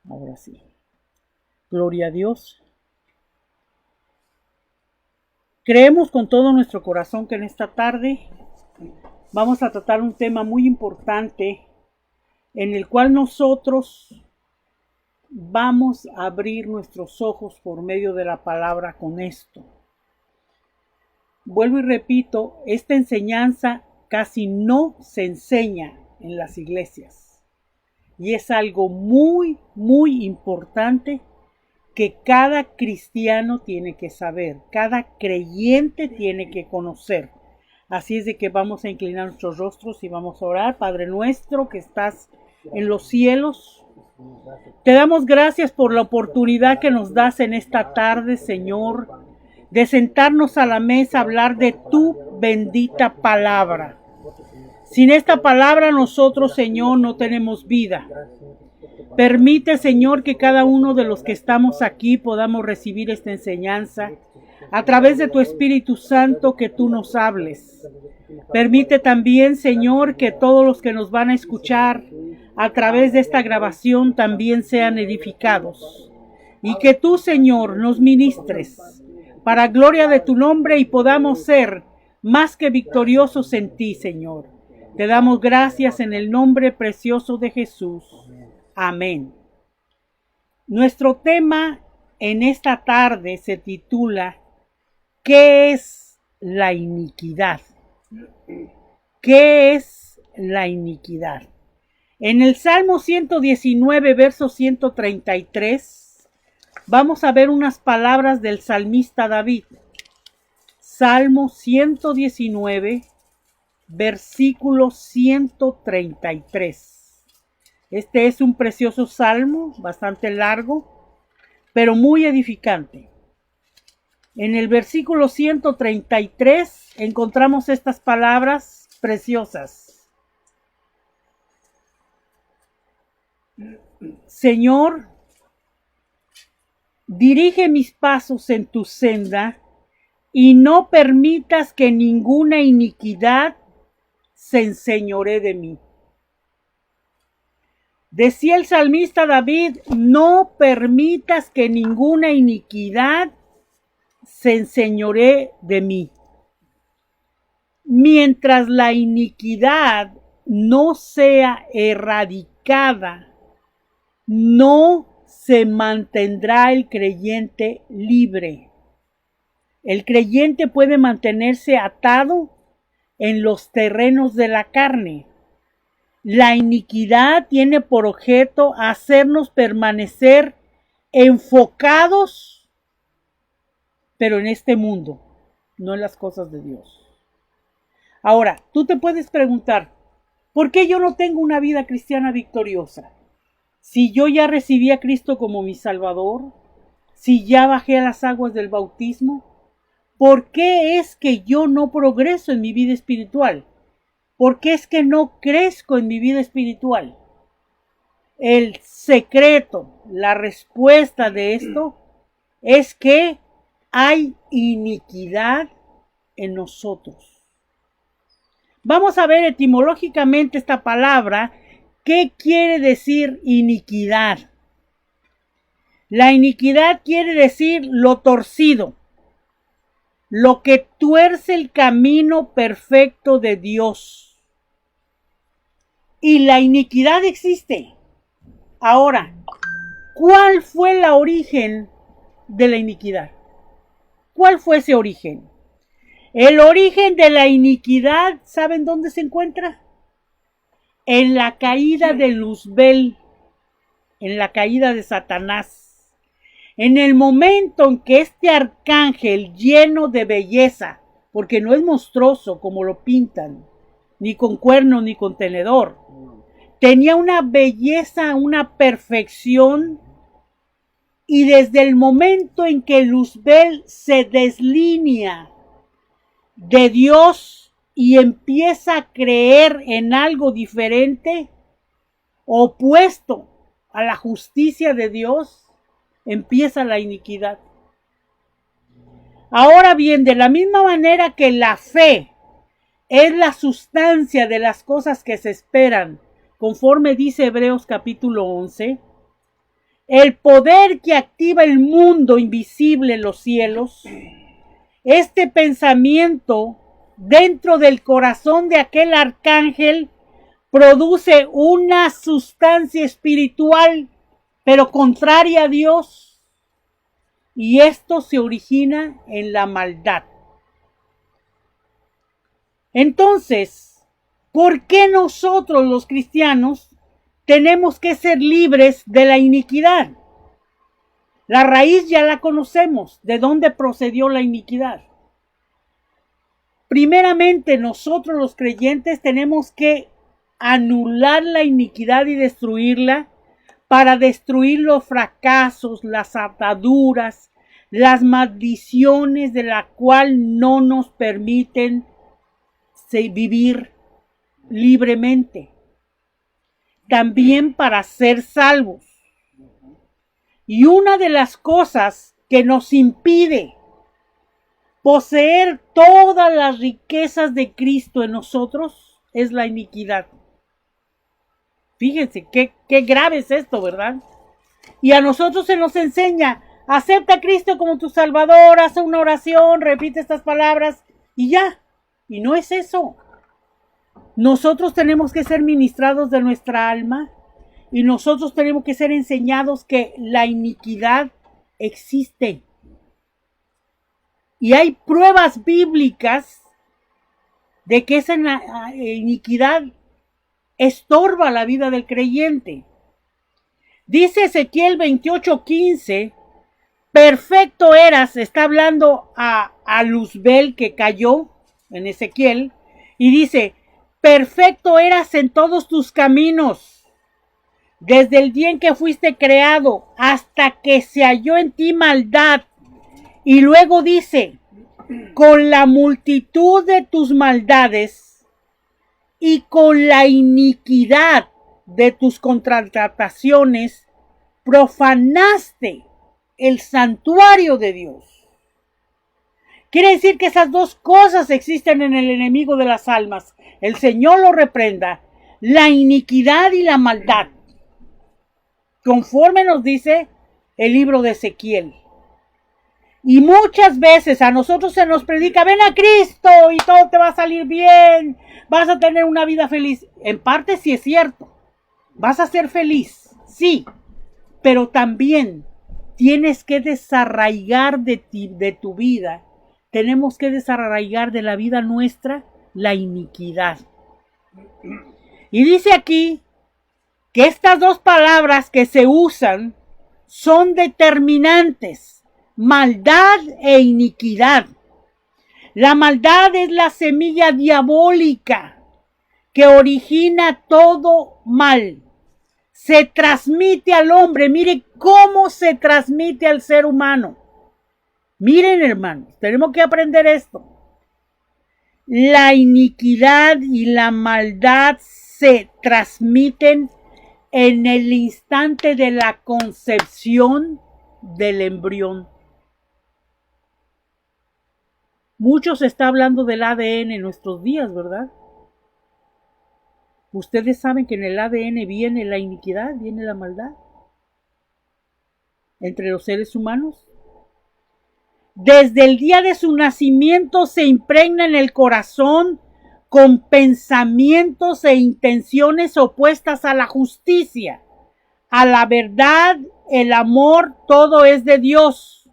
Ahora sí. Gloria a Dios. Creemos con todo nuestro corazón que en esta tarde vamos a tratar un tema muy importante en el cual nosotros vamos a abrir nuestros ojos por medio de la palabra con esto. Vuelvo y repito, esta enseñanza casi no se enseña en las iglesias y es algo muy, muy importante que cada cristiano tiene que saber, cada creyente tiene que conocer. Así es de que vamos a inclinar nuestros rostros y vamos a orar. Padre nuestro que estás en los cielos, te damos gracias por la oportunidad que nos das en esta tarde, Señor, de sentarnos a la mesa a hablar de tu bendita palabra. Sin esta palabra nosotros, Señor, no tenemos vida. Permite, Señor, que cada uno de los que estamos aquí podamos recibir esta enseñanza a través de tu Espíritu Santo, que tú nos hables. Permite también, Señor, que todos los que nos van a escuchar a través de esta grabación también sean edificados. Y que tú, Señor, nos ministres para gloria de tu nombre y podamos ser más que victoriosos en ti, Señor. Te damos gracias en el nombre precioso de Jesús. Amén. Nuestro tema en esta tarde se titula ¿qué es la iniquidad? ¿Qué es la iniquidad? En el Salmo 119, verso 133, vamos a ver unas palabras del salmista David. Salmo 119, versículo 133. Este es un precioso salmo, bastante largo, pero muy edificante. En el versículo 133 encontramos estas palabras preciosas. Señor, dirige mis pasos en tu senda y no permitas que ninguna iniquidad se enseñoree de mí. Decía el salmista David, no permitas que ninguna iniquidad se enseñoree de mí. Mientras la iniquidad no sea erradicada, no se mantendrá el creyente libre. El creyente puede mantenerse atado en los terrenos de la carne. La iniquidad tiene por objeto hacernos permanecer enfocados, pero en este mundo, no en las cosas de Dios. Ahora, tú te puedes preguntar, ¿por qué yo no tengo una vida cristiana victoriosa? Si yo ya recibí a Cristo como mi Salvador, si ya bajé a las aguas del bautismo, ¿por qué es que yo no progreso en mi vida espiritual? ¿Por qué es que no crezco en mi vida espiritual? El secreto, la respuesta de esto es que hay iniquidad en nosotros. Vamos a ver etimológicamente esta palabra. ¿Qué quiere decir iniquidad? La iniquidad quiere decir lo torcido, lo que tuerce el camino perfecto de Dios. Y la iniquidad existe. Ahora, ¿cuál fue el origen de la iniquidad? ¿Cuál fue ese origen? El origen de la iniquidad, ¿saben dónde se encuentra? En la caída de Luzbel, en la caída de Satanás. En el momento en que este arcángel lleno de belleza, porque no es monstruoso como lo pintan, ni con cuerno ni con tenedor, tenía una belleza, una perfección, y desde el momento en que Luzbel se deslínea de Dios y empieza a creer en algo diferente, opuesto a la justicia de Dios, empieza la iniquidad. Ahora bien, de la misma manera que la fe es la sustancia de las cosas que se esperan, conforme dice Hebreos capítulo 11, el poder que activa el mundo invisible en los cielos, este pensamiento dentro del corazón de aquel arcángel produce una sustancia espiritual, pero contraria a Dios, y esto se origina en la maldad. Entonces, ¿por qué nosotros los cristianos tenemos que ser libres de la iniquidad? La raíz ya la conocemos, de dónde procedió la iniquidad. Primeramente, nosotros los creyentes tenemos que anular la iniquidad y destruirla para destruir los fracasos, las ataduras, las maldiciones de la cual no nos permiten vivir libremente. También para ser salvos. Y una de las cosas que nos impide poseer todas las riquezas de Cristo en nosotros es la iniquidad. Fíjense qué grave es esto, ¿verdad? Y a nosotros se nos enseña, acepta a Cristo como tu Salvador, haz una oración, repite estas palabras y ya. Y no es eso. Nosotros tenemos que ser ministrados de nuestra alma y nosotros tenemos que ser enseñados que la iniquidad existe. Y hay pruebas bíblicas de que esa iniquidad estorba la vida del creyente. Dice Ezequiel 28:15, perfecto eras, está hablando a Luzbel que cayó en Ezequiel, y dice, perfecto eras en todos tus caminos, desde el día en que fuiste creado, hasta que se halló en ti maldad. Y luego dice, con la multitud de tus maldades y con la iniquidad de tus contrataciones, profanaste el santuario de Dios. Quiere decir que esas dos cosas existen en el enemigo de las almas. El Señor lo reprenda. La iniquidad y la maldad. Conforme nos dice el libro de Ezequiel. Y muchas veces a nosotros se nos predica, ven a Cristo y todo te va a salir bien. Vas a tener una vida feliz. En parte sí es cierto. Vas a ser feliz. Sí. Pero también tienes que desarraigar de tu vida. Tenemos que desarraigar de la vida nuestra la iniquidad. Y dice aquí que estas dos palabras que se usan son determinantes, maldad e iniquidad. La maldad es la semilla diabólica que origina todo mal. Se transmite al hombre, mire cómo se transmite al ser humano. Miren, hermanos, tenemos que aprender esto. La iniquidad y la maldad se transmiten en el instante de la concepción del embrión. Mucho se está hablando del ADN en nuestros días, ¿verdad? Ustedes saben que en el ADN viene la iniquidad, viene la maldad entre los seres humanos. Desde el día de su nacimiento se impregna en el corazón con pensamientos e intenciones opuestas a la justicia, a la verdad, el amor, todo es de Dios.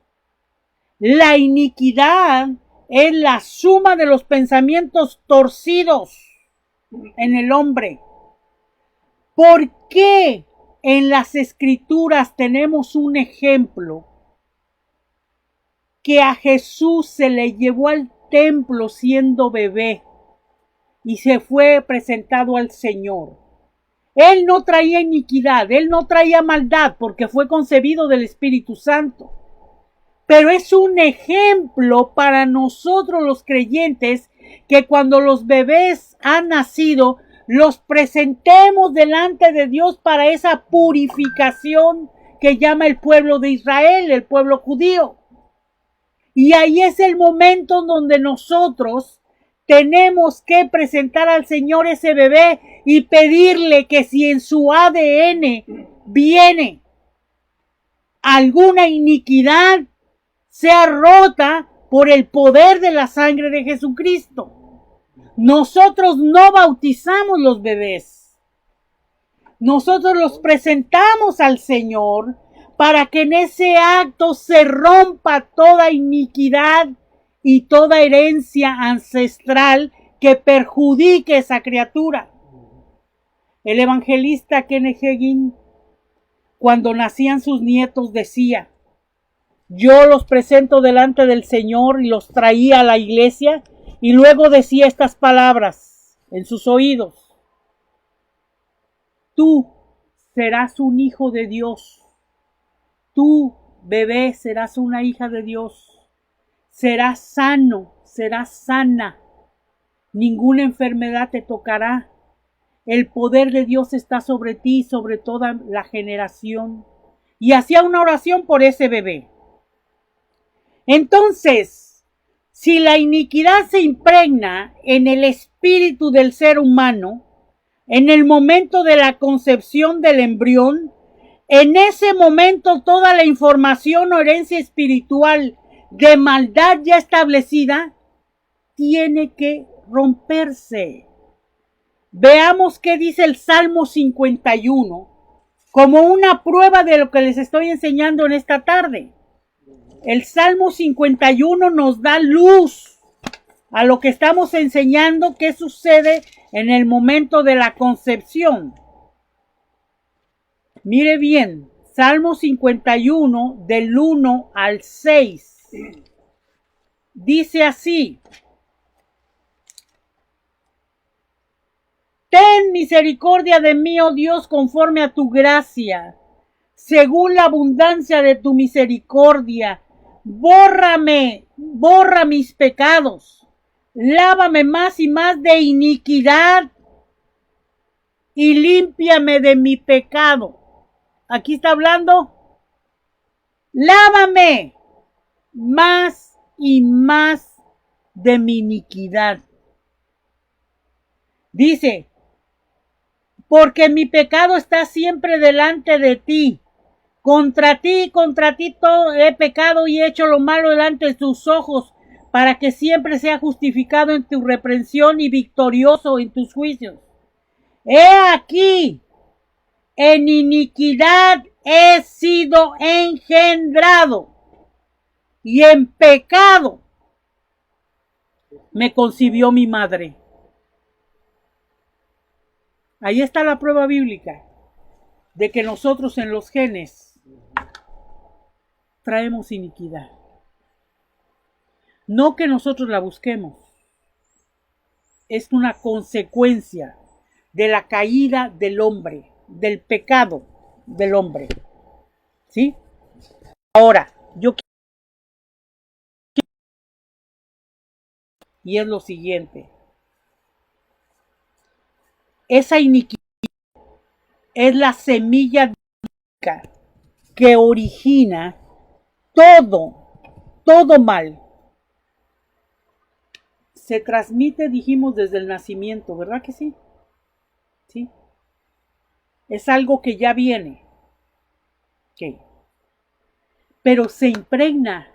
La iniquidad es la suma de los pensamientos torcidos en el hombre. ¿Por qué en las Escrituras tenemos un ejemplo? Que a Jesús se le llevó al templo siendo bebé y se fue presentado al Señor. Él no traía iniquidad, él no traía maldad porque fue concebido del Espíritu Santo. Pero es un ejemplo para nosotros los creyentes que cuando los bebés han nacido, los presentemos delante de Dios para esa purificación que llama el pueblo de Israel, el pueblo judío. Y ahí es el momento donde nosotros tenemos que presentar al Señor ese bebé y pedirle que si en su ADN viene alguna iniquidad sea rota por el poder de la sangre de Jesucristo. Nosotros no bautizamos los bebés. Nosotros los presentamos al Señor para que en ese acto se rompa toda iniquidad y toda herencia ancestral que perjudique a esa criatura. El evangelista Kenneth Hagin, cuando nacían sus nietos, decía: yo los presento delante del Señor, y los traía a la iglesia, y luego decía estas palabras en sus oídos: tú serás un hijo de Dios. Tú, bebé, serás una hija de Dios. Serás sano, serás sana. Ninguna enfermedad te tocará. El poder de Dios está sobre ti y sobre toda la generación. Y hacía una oración por ese bebé. Entonces, si la iniquidad se impregna en el espíritu del ser humano, en el momento de la concepción del embrión, en ese momento toda la información o herencia espiritual de maldad ya establecida tiene que romperse. Veamos qué dice el Salmo 51 como una prueba de lo que les estoy enseñando en esta tarde. El Salmo 51 nos da luz a lo que estamos enseñando que sucede en el momento de la concepción. Mire bien, Salmo 51 del 1 al 6. Dice así: ten misericordia de mí, oh Dios, conforme a tu gracia, según la abundancia de tu misericordia. Borra mis pecados, lávame más y más de iniquidad y límpiame de mi pecado. Aquí está hablando: lávame más y más de mi iniquidad. Dice: porque mi pecado está siempre delante de ti. Contra ti todo he pecado y he hecho lo malo delante de tus ojos, para que siempre sea justificado en tu reprensión y victorioso en tus juicios. He aquí, en iniquidad he sido engendrado, y en pecado me concibió mi madre. Ahí está la prueba bíblica de que nosotros en los genes traemos iniquidad. No que nosotros la busquemos. Es una consecuencia de la caída del hombre, del pecado del hombre. ¿Sí? Ahora, y es lo siguiente: esa iniquidad es la semilla que origina todo mal. Se transmite, dijimos, desde el nacimiento, ¿verdad que sí? Sí. Es algo que ya viene. ¿Qué? Pero se impregna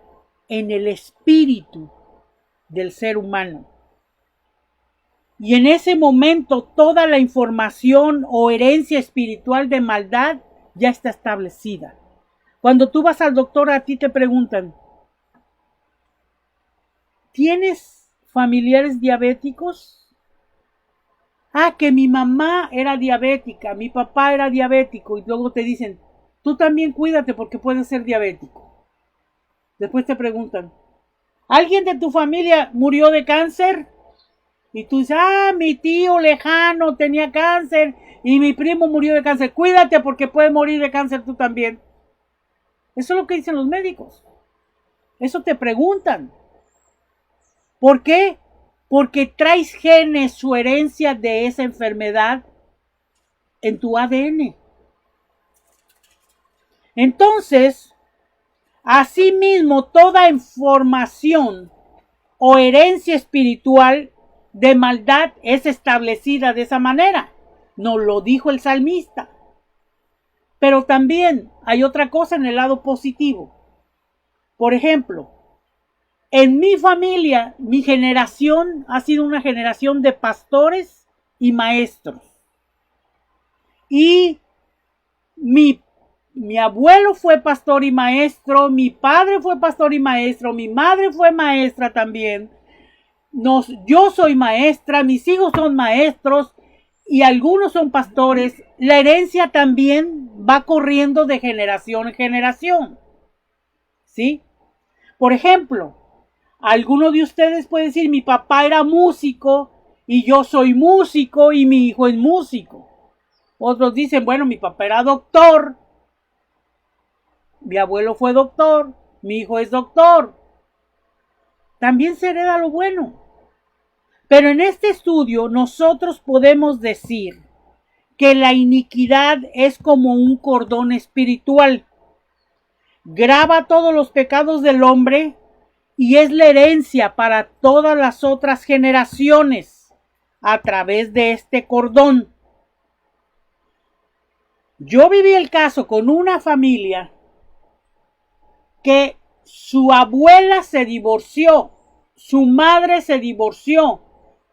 en el espíritu del ser humano. Y en ese momento toda la información o herencia espiritual de maldad ya está establecida. Cuando tú vas al doctor, a ti te preguntan: ¿tienes familiares diabéticos? Ah, que mi mamá era diabética, mi papá era diabético, y luego te dicen: tú también cuídate porque puedes ser diabético. Después te preguntan: ¿alguien de tu familia murió de cáncer? Y tú dices: ah, mi tío lejano tenía cáncer y mi primo murió de cáncer. Cuídate porque puedes morir de cáncer tú también. Eso es lo que dicen los médicos. Eso te preguntan. ¿Por qué? Porque traes genes o herencia de esa enfermedad en tu ADN. Entonces, asimismo, toda información o herencia espiritual de maldad es establecida de esa manera. Nos lo dijo el salmista. Pero también hay otra cosa en el lado positivo. Por ejemplo, en mi familia, mi generación ha sido una generación de pastores y maestros. Y mi abuelo fue pastor y maestro, mi padre fue pastor y maestro, mi madre fue maestra también. Yo soy maestra, mis hijos son maestros y algunos son pastores. La herencia también va corriendo de generación en generación. ¿Sí? Por ejemplo, alguno de ustedes puede decir, mi papá era músico y yo soy músico y mi hijo es músico. Otros dicen, bueno, mi papá era doctor, mi abuelo fue doctor, mi hijo es doctor. También se hereda lo bueno. Pero en este estudio nosotros podemos decir que la iniquidad es como un cordón espiritual. Graba todos los pecados del hombre y es la herencia para todas las otras generaciones a través de este cordón. Yo viví el caso con una familia que su abuela se divorció, su madre se divorció,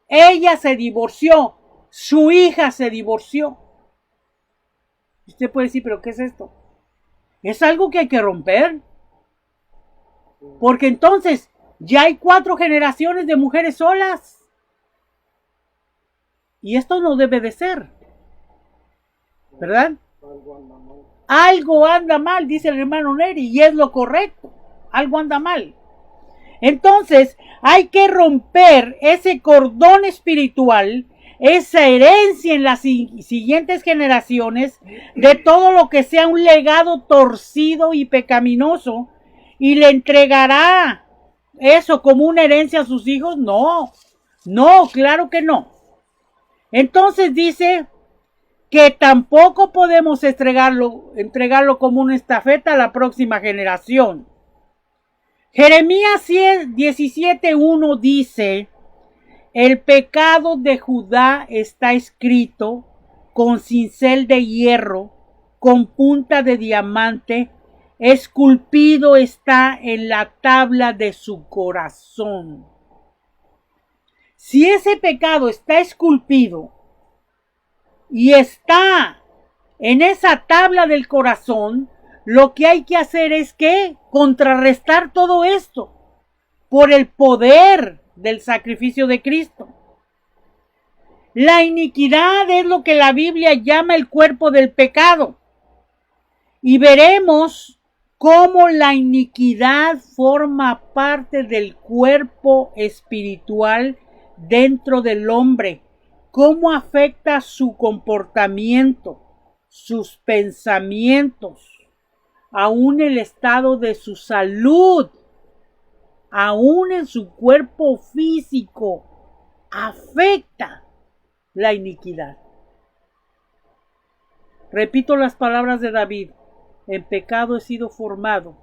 ella se divorció, su hija se divorció. Usted puede decir, ¿pero qué es esto? Es algo que hay que romper. Porque entonces ya hay 4 generaciones de mujeres solas. Y esto no debe de ser. ¿Verdad? Algo anda mal, dice el hermano Neri, y es lo correcto. Algo anda mal. Entonces, hay que romper ese cordón espiritual, esa herencia en las siguientes generaciones, de todo lo que sea un legado torcido y pecaminoso, y le entregará eso como una herencia a sus hijos. No, claro que no. Entonces dice que tampoco podemos entregarlo como una estafeta a la próxima generación. Jeremías 17:1 dice, el pecado de Judá está escrito con cincel de hierro, con punta de diamante, esculpido está en la tabla de su corazón. Si ese pecado está esculpido y está en esa tabla del corazón, lo que hay que hacer es que contrarrestar todo esto por el poder del sacrificio de Cristo. La iniquidad es lo que la Biblia llama el cuerpo del pecado. Y veremos cómo la iniquidad forma parte del cuerpo espiritual dentro del hombre, cómo afecta su comportamiento, sus pensamientos, aún el estado de su salud, aún en su cuerpo físico, afecta la iniquidad. Repito las palabras de David, en pecado he sido formado,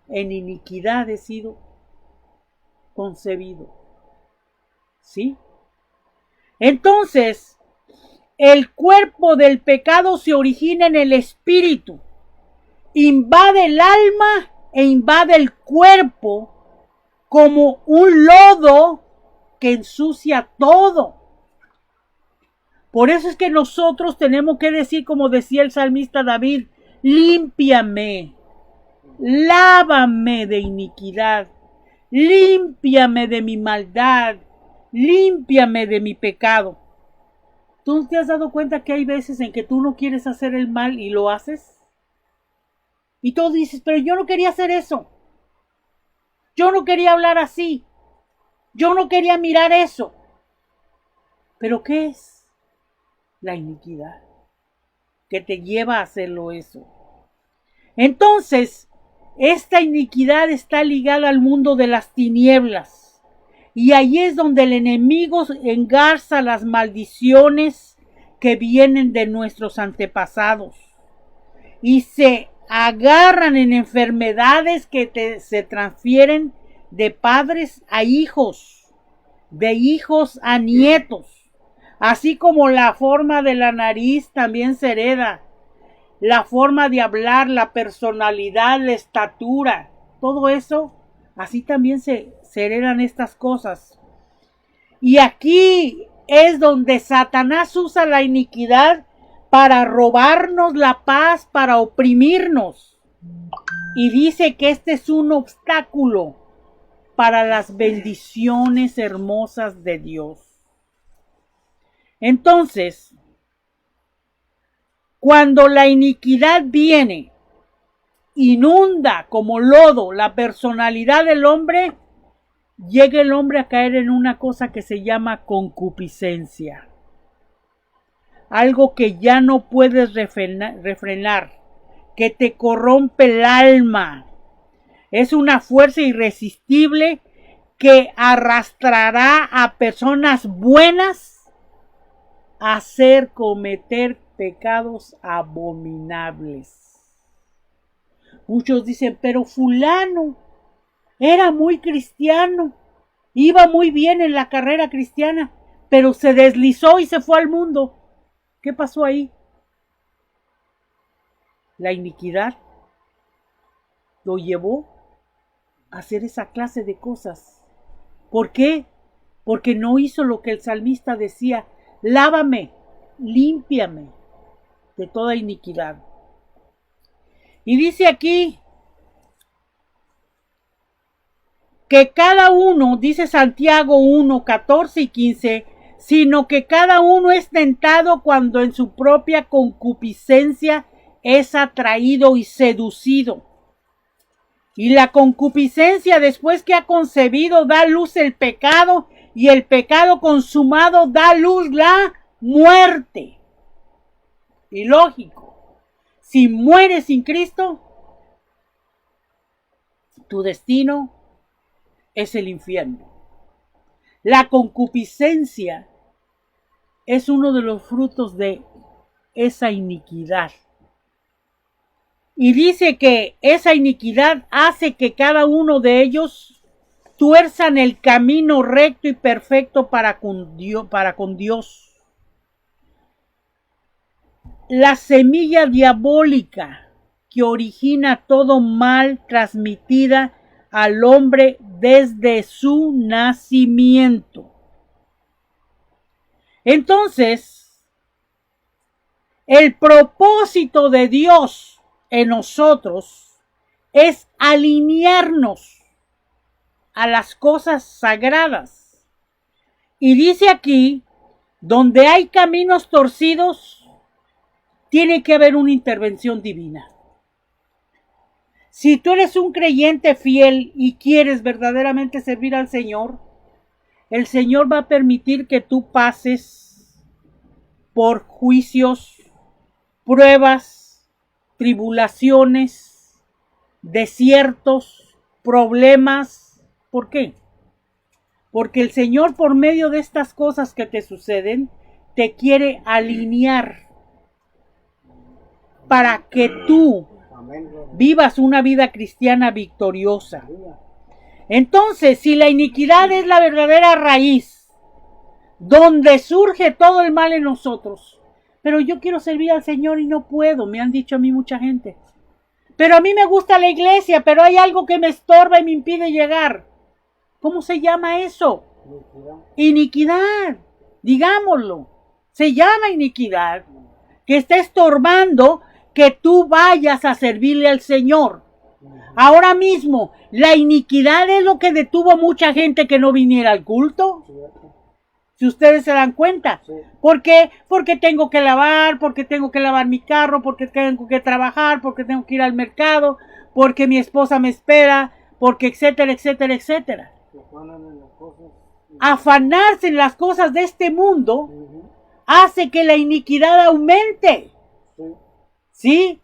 en iniquidad he sido concebido. ¿Sí? Entonces, el cuerpo del pecado se origina en el espíritu, invade el alma e invade el cuerpo como un lodo que ensucia todo. Por eso es que nosotros tenemos que decir, como decía el salmista David, límpiame, lávame de iniquidad, límpiame de mi maldad, límpiame de mi pecado. ¿Tú te has dado cuenta que hay veces en que tú no quieres hacer el mal y lo haces? Y tú dices, pero yo no quería hacer eso. Yo no quería hablar así. Yo no quería mirar eso. ¿Pero qué es? La iniquidad que te lleva a hacerlo eso. Entonces, esta iniquidad está ligada al mundo de las tinieblas. Y ahí es donde el enemigo engarza las maldiciones que vienen de nuestros antepasados. Y se agarran en enfermedades que se transfieren de padres a hijos, de hijos a nietos. Así como la forma de la nariz también se hereda. la forma de hablar, la personalidad, la estatura, todo eso, así también se heredan estas cosas. Y aquí es donde Satanás usa la iniquidad para robarnos la paz, para oprimirnos. Y dice que este es un obstáculo para las bendiciones hermosas de Dios. Entonces, cuando la iniquidad viene, inunda como lodo la personalidad del hombre, llega el hombre a caer en una cosa que se llama concupiscencia. Algo que ya no puedes refrenar, que te corrompe el alma. Es una fuerza irresistible que arrastrará a personas buenas a hacer cometer pecados abominables. Muchos dicen, pero fulano era muy cristiano, iba muy bien en la carrera cristiana, pero se deslizó y se fue al mundo. ¿Qué pasó ahí? La iniquidad lo llevó a hacer esa clase de cosas. ¿Por qué? Porque no hizo lo que el salmista decía: lávame, límpiame de toda iniquidad. Y dice aquí que cada uno, dice Santiago 1, 14 y 15, sino que cada uno es tentado cuando en su propia concupiscencia es atraído y seducido. Y la concupiscencia, después que ha concebido, da luz el pecado, y el pecado consumado da luz la muerte. Y lógico, si mueres sin Cristo, tu destino es el infierno. La concupiscencia es uno de los frutos de esa iniquidad. Y dice que esa iniquidad hace que cada uno de ellos tuerzan el camino recto y perfecto para con Dios. La semilla diabólica que origina todo mal transmitida al hombre desde su nacimiento. Entonces, el propósito de Dios en nosotros es alinearnos a las cosas sagradas. Y dice aquí, donde hay caminos torcidos, tiene que haber una intervención divina. Si tú eres un creyente fiel y quieres verdaderamente servir al Señor, el Señor va a permitir que tú pases por juicios, pruebas, tribulaciones, desiertos, problemas. ¿Por qué? Porque el Señor, por medio de estas cosas que te suceden, te quiere alinear para que tú vivas una vida cristiana victoriosa. Entonces, si la iniquidad es la verdadera raíz, donde surge todo el mal en nosotros, pero yo quiero servir al Señor y no puedo, me han dicho a mí mucha gente. Pero a mí me gusta la iglesia, pero hay algo que me estorba y me impide llegar. ¿Cómo se llama eso? Iniquidad, digámoslo. Se llama iniquidad, que está estorbando que tú vayas a servirle al Señor. Ahora mismo, la iniquidad es lo que detuvo a mucha gente que no viniera al culto. Si ustedes se dan cuenta. ¿Por qué? Porque tengo que lavar, porque tengo que lavar mi carro, porque tengo que trabajar, porque tengo que ir al mercado, porque mi esposa me espera, porque etcétera, etcétera, etcétera. Afanarse en las cosas de este mundo hace que la iniquidad aumente. ¿Sí?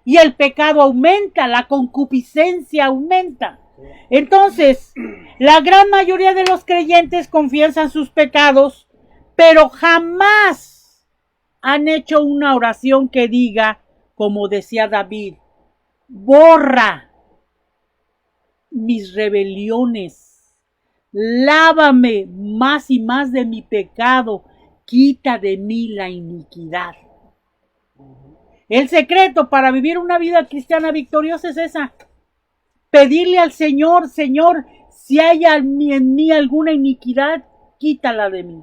Y el pecado aumenta, la concupiscencia aumenta. Entonces, la gran mayoría de los creyentes confiesan sus pecados, pero jamás han hecho una oración que diga, como decía David: borra mis rebeliones, lávame más y más de mi pecado, quita de mí la iniquidad. El secreto para vivir una vida cristiana victoriosa es esa. Pedirle al Señor, Señor, si hay en mí alguna iniquidad, quítala de mí.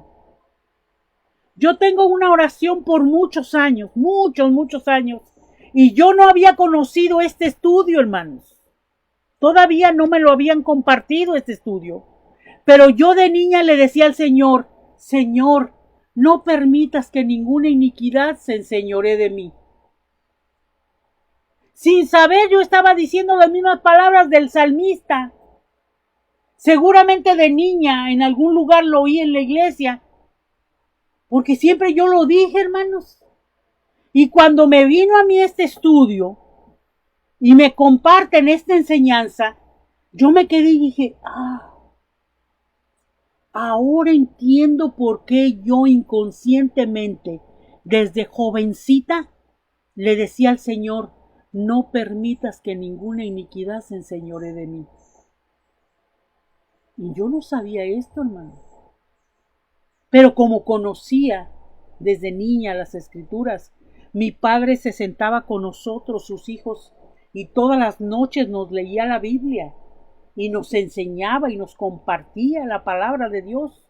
Yo tengo una oración por muchos años, muchos años, y yo no había conocido este estudio, hermanos. Todavía no me lo habían compartido este estudio. Pero yo de niña le decía al Señor, Señor, no permitas que ninguna iniquidad se enseñoree de mí. Sin saber, yo estaba diciendo las mismas palabras del salmista. Seguramente de niña en algún lugar lo oí en la iglesia, porque siempre yo lo dije, hermanos. Y cuando me vino a mí este estudio y me comparten esta enseñanza, yo me quedé y dije, ahora entiendo por qué yo inconscientemente, desde jovencita, le decía al Señor, no permitas que ninguna iniquidad se enseñoree de mí. Y yo no sabía esto, hermano. Pero como conocía desde niña las Escrituras, mi padre se sentaba con nosotros, sus hijos, y todas las noches nos leía la Biblia y nos enseñaba y nos compartía la palabra de Dios.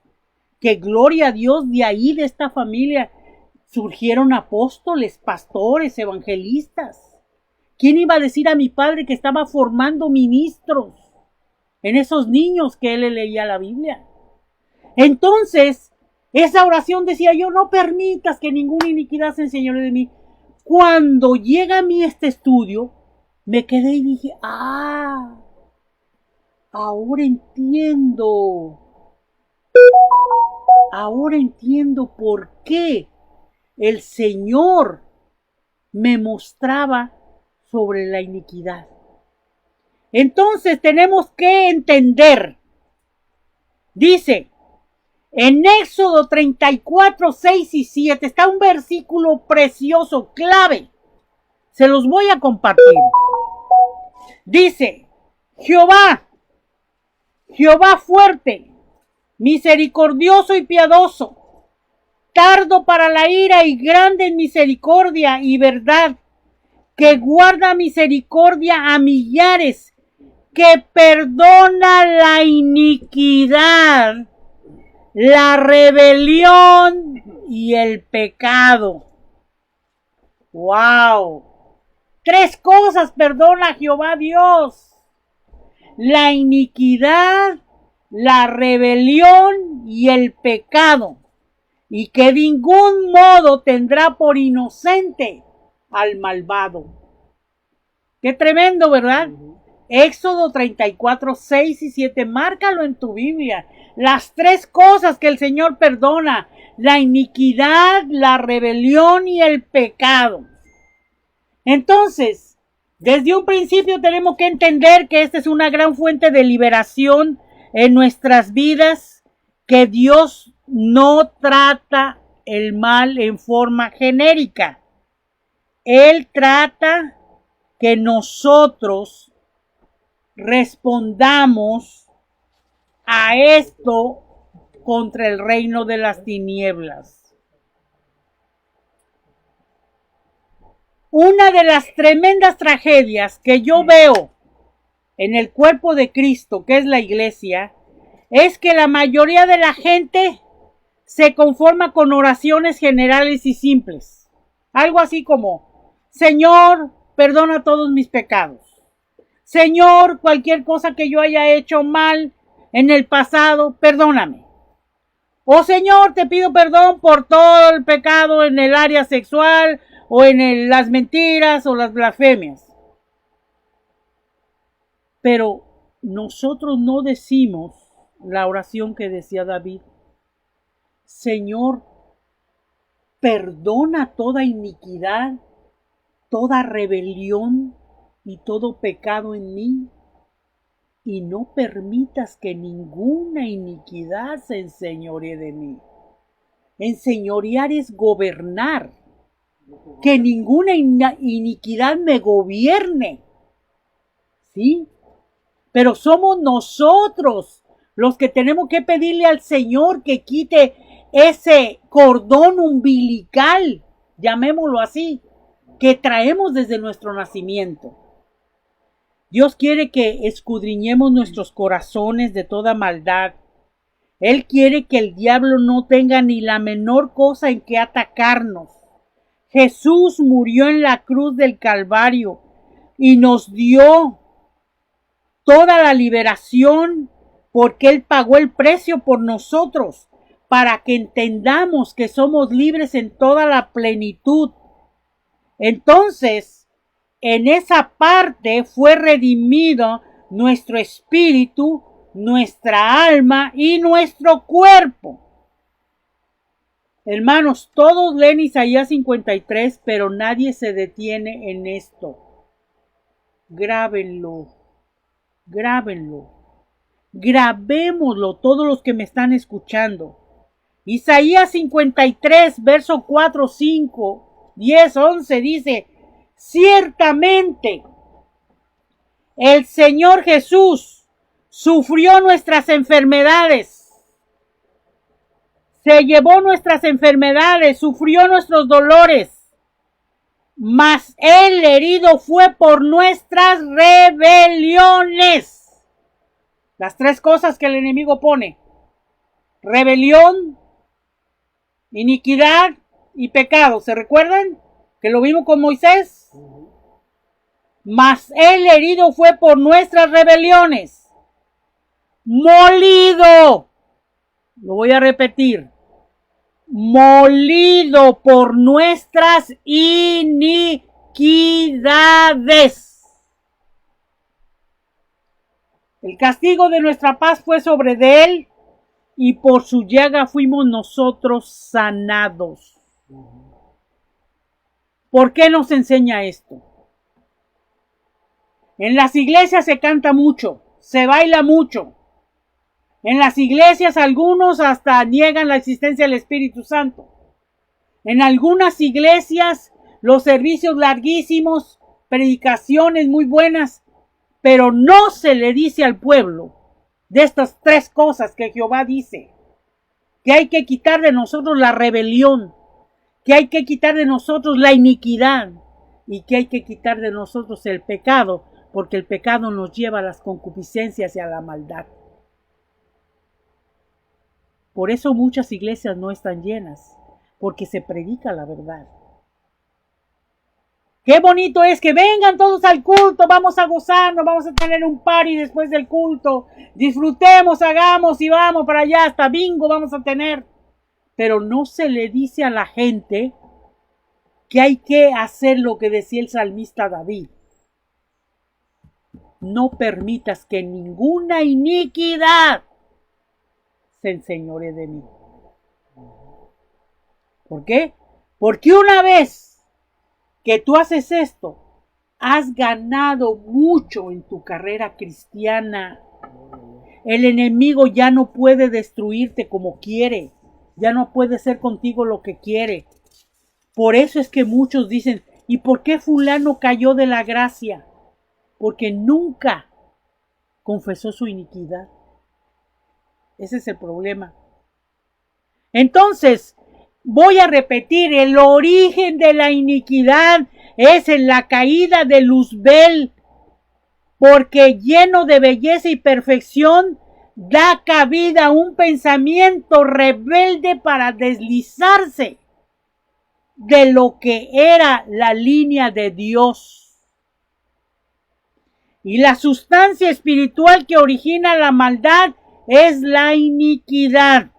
Que gloria a Dios, de ahí, de esta familia, surgieron apóstoles, pastores, evangelistas. ¿Quién iba a decir a mi padre que estaba formando ministros en esos niños que él le leía la Biblia? Entonces, esa oración decía yo, no permitas que ninguna iniquidad se enseñoree de mí. Cuando llega a mí este estudio, me quedé y dije, ahora entiendo por qué el Señor me mostraba sobre la iniquidad. Entonces tenemos que entender, dice, en Éxodo 34, 6 y 7 está un versículo precioso, clave. Se los voy a compartir. Dice, Jehová fuerte, misericordioso y piadoso, tardo para la ira y grande en misericordia y verdad, que guarda misericordia a millares, que perdona la iniquidad, la rebelión y el pecado. ¡Wow! 3 cosas perdona Jehová Dios: la iniquidad, la rebelión y el pecado, y que de ningún modo tendrá por inocente al malvado. Qué tremendo, ¿verdad? Éxodo 34, 6 y 7, márcalo en tu Biblia. Las 3 cosas que el Señor perdona: la iniquidad, la rebelión y el pecado. Entonces, desde un principio tenemos que entender que esta es una gran fuente de liberación en nuestras vidas, que Dios no trata el mal en forma genérica. Él trata que nosotros respondamos a esto contra el reino de las tinieblas. Una de las tremendas tragedias que yo veo en el cuerpo de Cristo, que es la iglesia, es que la mayoría de la gente se conforma con oraciones generales y simples. Algo así como, Señor, perdona todos mis pecados. Señor, cualquier cosa que yo haya hecho mal en el pasado, perdóname. O Señor, te pido perdón por todo el pecado en el área sexual, o en las mentiras o las blasfemias. Pero nosotros no decimos la oración que decía David: Señor, perdona toda iniquidad, toda rebelión y todo pecado en mí, y no permitas que ninguna iniquidad se enseñoree de mí. Enseñorear es gobernar. Que ninguna iniquidad me gobierne. ¿Sí? Pero somos nosotros los que tenemos que pedirle al Señor que quite ese cordón umbilical, llamémoslo así, que traemos desde nuestro nacimiento. Dios quiere que escudriñemos nuestros corazones de toda maldad. Él quiere que el diablo no tenga ni la menor cosa en que atacarnos. Jesús murió en la cruz del Calvario y nos dio toda la liberación porque Él pagó el precio por nosotros para que entendamos que somos libres en toda la plenitud. Entonces, en esa parte fue redimido nuestro espíritu, nuestra alma y nuestro cuerpo. Hermanos, todos leen Isaías 53, pero nadie se detiene en esto. Grábenlo, grabémoslo todos los que me están escuchando. Isaías 53, verso 4, 5, 10, 11 dice: ciertamente el Señor Jesús sufrió nuestras enfermedades, se llevó nuestras enfermedades, sufrió nuestros dolores, mas Él herido fue por nuestras rebeliones. Las tres cosas que el enemigo pone: rebelión, iniquidad y pecado. ¿Se recuerdan? Que lo vimos con Moisés. Mas Él herido fue por nuestras rebeliones, molido, lo voy a repetir, molido por nuestras iniquidades. El castigo de nuestra paz fue sobre de Él, y por su llaga fuimos nosotros sanados. ¿Por qué nos enseña esto? En las iglesias se canta mucho, se baila mucho. En las iglesias algunos hasta niegan la existencia del Espíritu Santo. En algunas iglesias los servicios larguísimos, predicaciones muy buenas, pero no se le dice al pueblo de estas tres cosas que Jehová dice: que hay que quitar de nosotros la rebelión, que hay que quitar de nosotros la iniquidad y que hay que quitar de nosotros el pecado, porque el pecado nos lleva a las concupiscencias y a la maldad. Por eso muchas iglesias no están llenas, porque se predica la verdad. Qué bonito es que vengan todos al culto, vamos a gozarnos, vamos a tener un party después del culto, disfrutemos, hagamos y vamos para allá, hasta bingo vamos a tener. Pero no se le dice a la gente que hay que hacer lo que decía el salmista David: no permitas que ninguna iniquidad se enseñoree de mí. ¿Por qué? Porque una vez que tú haces esto, has ganado mucho en tu carrera cristiana. El enemigo ya no puede destruirte como quiere, ya no puede hacer contigo lo que quiere. Por eso es que muchos dicen: ¿y por qué fulano cayó de la gracia? Porque nunca confesó su iniquidad. Ese es el problema. Entonces, voy a repetir: el origen de la iniquidad es en la caída de Luzbel, porque lleno de belleza y perfección, da cabida a un pensamiento rebelde para deslizarse de lo que era la línea de Dios. Y la sustancia espiritual que origina la maldad es la iniquidad.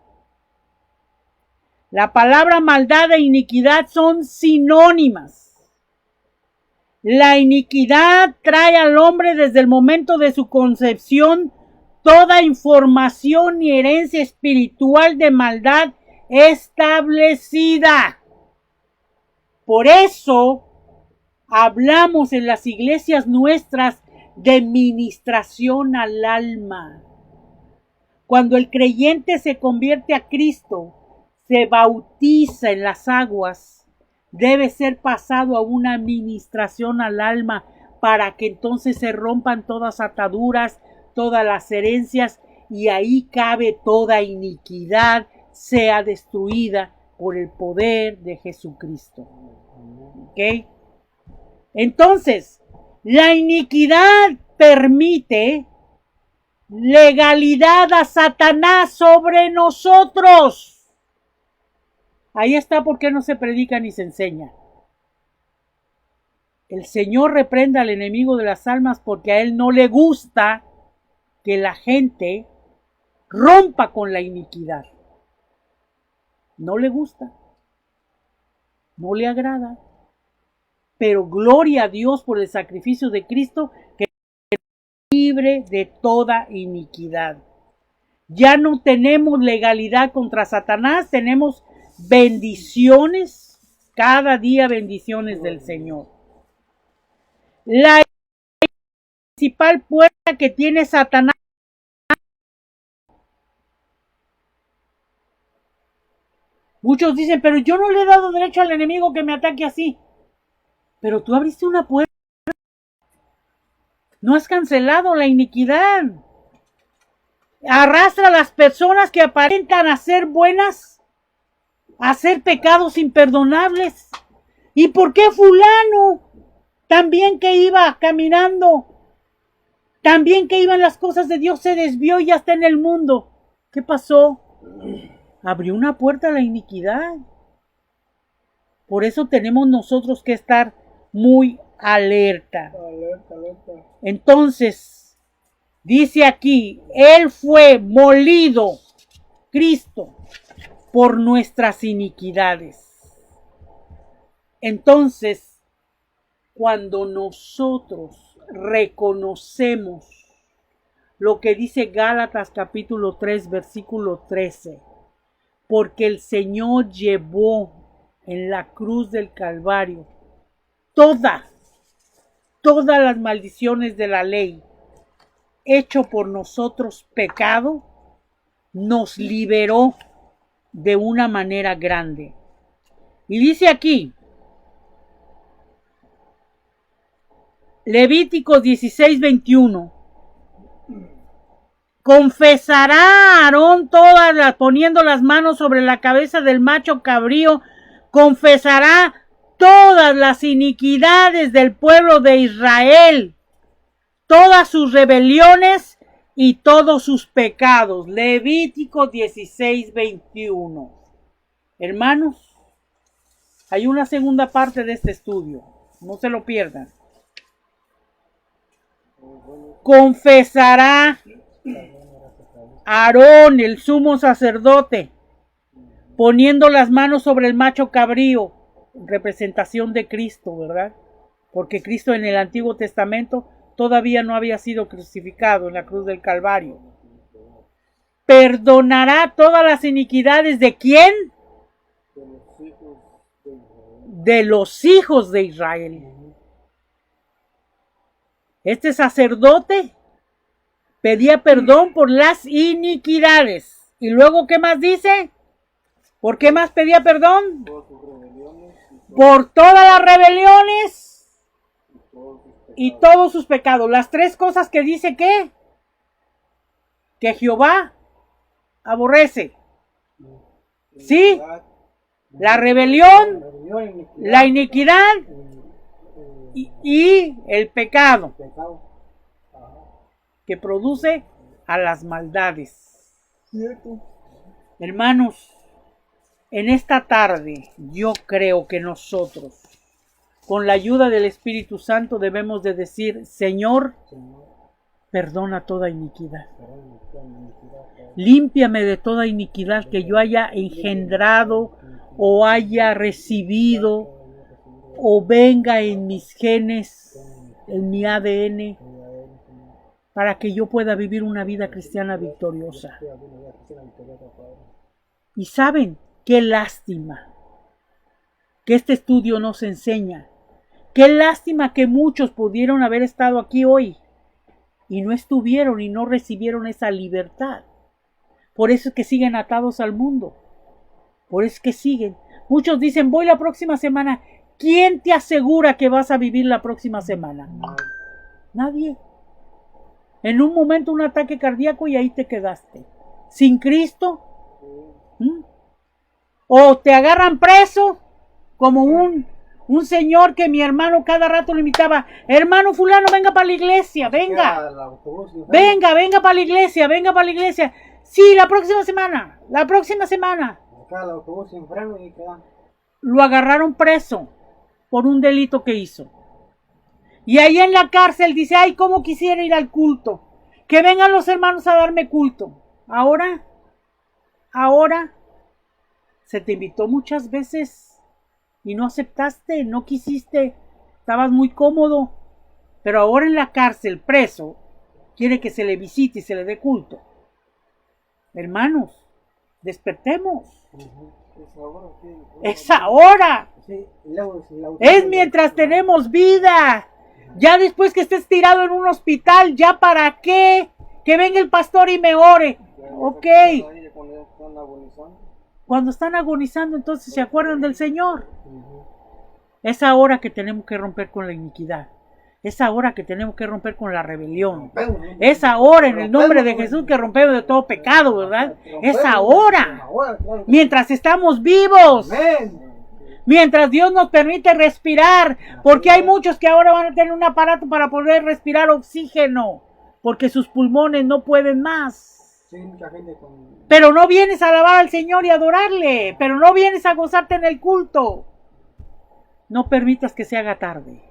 La palabra maldad e iniquidad son sinónimas. La iniquidad trae al hombre desde el momento de su concepción toda información y herencia espiritual de maldad establecida. Por eso hablamos en las iglesias nuestras de ministración al alma. Cuando el creyente se convierte a Cristo, se bautiza en las aguas, debe ser pasado a una ministración al alma para que entonces se rompan todas ataduras, todas las herencias, y ahí cabe toda iniquidad, sea destruida por el poder de Jesucristo. ¿Ok? Entonces, la iniquidad permite legalidad a Satanás sobre nosotros. Ahí está por qué no se predica ni se enseña. El Señor reprenda al enemigo de las almas porque a Él no le gusta que la gente rompa con la iniquidad. No le gusta. No le agrada. Pero gloria a Dios por el sacrificio de Cristo que es libre de toda iniquidad. Ya no tenemos legalidad contra Satanás, tenemos bendiciones, cada día bendiciones del Señor. La principal puerta que tiene Satanás. Muchos dicen, pero yo no le he dado derecho al enemigo que me ataque así. Pero tú abriste una puerta. No has cancelado la iniquidad. Arrastra a las personas que aparentan hacer buenas, a hacer pecados imperdonables. ¿Y por qué fulano? También que iba caminando, también que iba en las cosas de Dios, se desvió y ya está en el mundo. ¿Qué pasó? Abrió una puerta a la iniquidad. Por eso tenemos nosotros que estar muy alerta. Entonces, dice aquí, Él fue molido, Cristo, por nuestras iniquidades. Entonces, cuando nosotros reconocemos lo que dice Gálatas capítulo 3, versículo 13, porque el Señor llevó en la cruz del Calvario todas las maldiciones de la ley, hecho por nosotros pecado, nos liberó de una manera grande. Y dice aquí, Levítico 16, 21. Confesará Aarón poniendo las manos sobre la cabeza del macho cabrío, confesará todas las iniquidades del pueblo de Israel, todas sus rebeliones y todos sus pecados. Levítico 16, 21. Hermanos, hay una segunda parte de este estudio, no se lo pierdan. Confesará Aarón, el sumo sacerdote, poniendo las manos sobre el macho cabrío, representación de Cristo, ¿verdad? Porque Cristo en el Antiguo Testamento todavía no había sido crucificado en la cruz del Calvario. Perdonará todas las iniquidades ¿de quién? De los hijos de Israel. Este sacerdote pedía perdón por las iniquidades. Y luego, ¿qué más dice? ¿Por qué más pedía perdón? Por todas las rebeliones y todos sus pecados. Las tres cosas que dice que Jehová aborrece. ¿Sí? La rebelión, la iniquidad y el pecado que produce a las maldades. Hermanos, en esta tarde yo creo que nosotros, con la ayuda del Espíritu Santo, debemos de decir, Señor, perdona toda iniquidad. Límpiame de toda iniquidad que yo haya engendrado o haya recibido o venga en mis genes, en mi ADN, para que yo pueda vivir una vida cristiana victoriosa. Y saben, qué lástima que este estudio nos enseña. Qué lástima que muchos pudieron haber estado aquí hoy y no estuvieron y no recibieron esa libertad. Por eso es que siguen atados al mundo. Por eso es que siguen. Muchos dicen, voy la próxima semana. ¿Quién te asegura que vas a vivir la próxima semana? Nadie. En un momento un ataque cardíaco y ahí te quedaste. Sin Cristo. O te agarran preso como un Un señor que mi hermano cada rato lo invitaba, hermano fulano, venga para la iglesia, venga. Venga para la iglesia, venga para la iglesia. Sí, la próxima semana. Lo agarraron preso por un delito que hizo. Y ahí en la cárcel dice, ay, cómo quisiera ir al culto. Que vengan los hermanos a darme culto. Ahora, se te invitó muchas veces y no aceptaste, no quisiste, estabas muy cómodo. Pero ahora en la cárcel, preso, quiere que se le visite y se le dé culto. Hermanos, despertemos. Es ahora. Es mientras tenemos vida. Ya después que estés tirado en un hospital, ¿ya para qué? Que venga el pastor y me ore. Ok. Cuando están agonizando, entonces se acuerdan del Señor. Es ahora que tenemos que romper con la iniquidad. Es ahora que tenemos que romper con la rebelión. Es ahora, en el nombre de Jesús, que rompemos de todo pecado, ¿verdad? Es ahora. Mientras estamos vivos. Mientras Dios nos permite respirar. Porque hay muchos que ahora van a tener un aparato para poder respirar oxígeno. Porque sus pulmones no pueden más. Pero no vienes a alabar al Señor y adorarle. Pero no vienes a gozarte en el culto. No permitas que se haga tarde.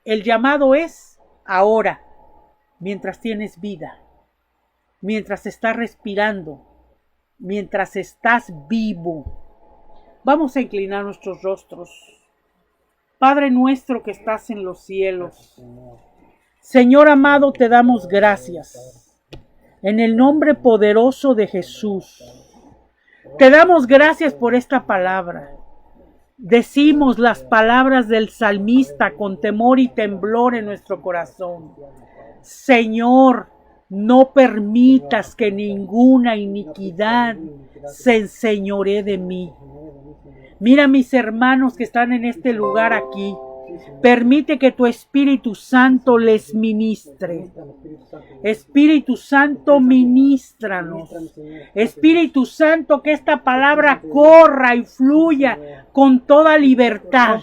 El llamado es ahora, mientras tienes vida, mientras estás respirando, mientras estás vivo. Vamos a inclinar nuestros rostros. Padre nuestro que estás en los cielos, Señor amado, te damos gracias. En el nombre poderoso de Jesús, te damos gracias por esta palabra. Decimos las palabras del salmista con temor y temblor en nuestro corazón. Señor, no permitas que ninguna iniquidad se enseñoree de mí. Mira mis hermanos que están en este lugar aquí. Permite que tu Espíritu Santo les ministre. Espíritu Santo, ministranos. Espíritu Santo, que esta palabra corra y fluya con toda libertad.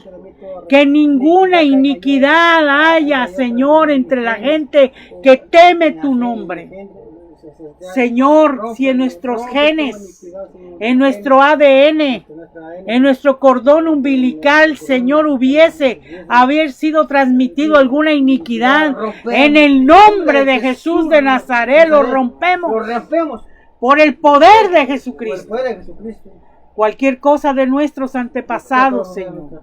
Que ninguna iniquidad haya, Señor, entre la gente que teme tu nombre. Señor, si en nuestros genes, en nuestro ADN, en nuestro cordón umbilical, Señor, hubiese haber sido transmitido alguna iniquidad, en el nombre de Jesús de Nazaret lo rompemos por el poder de Jesucristo. Cualquier cosa de nuestros antepasados, Señor,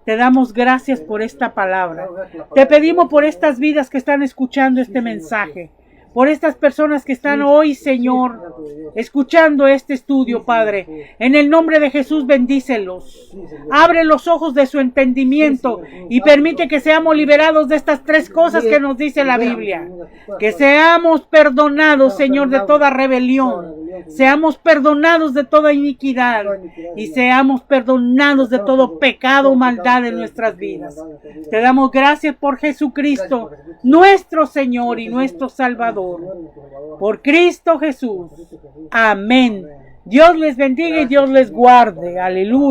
te damos gracias por esta palabra. Te pedimos por estas vidas que están escuchando este mensaje. Por estas personas que están hoy, Señor, escuchando este estudio, Padre. En el nombre de Jesús, bendícelos. Abre los ojos de su entendimiento y permite que seamos liberados de estas tres cosas que nos dice la Biblia. Que seamos perdonados, Señor, de toda rebelión. Seamos perdonados de toda iniquidad. Y seamos perdonados de todo pecado o maldad en nuestras vidas. Te damos gracias por Jesucristo, nuestro Señor y nuestro Salvador. Por Cristo Jesús. Amén. Dios les bendiga y Dios les guarde. Aleluya.